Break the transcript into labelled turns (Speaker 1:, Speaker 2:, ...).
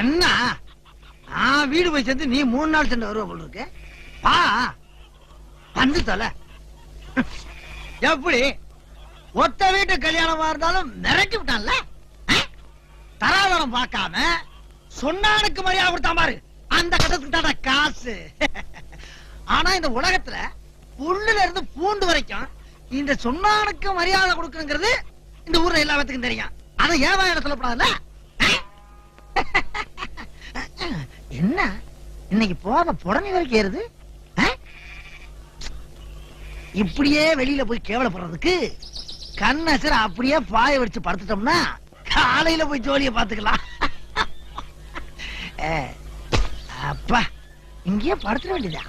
Speaker 1: என்ன நான் வீடு போய் சேர்ந்து நீ 3 நாள் சென்று வருவ போல இருக்கு. பா வந்து தொலை. எப்படி ஒத்த வீட்டு கல்யாணமா இருந்தாலும் மிரட்டி விட்டான்ல. தராதரம் பார்க்காம சொன்னானுக்கு மரியாதை கொடுத்தா பாரு, அந்த கட்டத்துக்கு தான காசு. ஆனா இந்த உலகத்துல புல்லுல இருந்து பூண்டு வரைக்கும் இந்த சொன்னானுக்கு மரியாதை கொடுக்கணுங்கிறது இந்த ஊர்ல எல்லா பேத்துக்கும் தெரியும். அதை ஏன் வாயில சொல்லப்படாதுல்ல? என்ன இன்னைக்கு போக புடனி வரைக்கும் ஏறுது. இப்படியே வெளியில போய் கேவலப்படுறதுக்கு கண்ணசர அப்படியே பாய வச்சு படுத்துட்டோம்னா காலையில போய் ஜோலியை பாத்துக்கலாம். அப்பா இங்கேயே படுத்துட வேண்டியதா.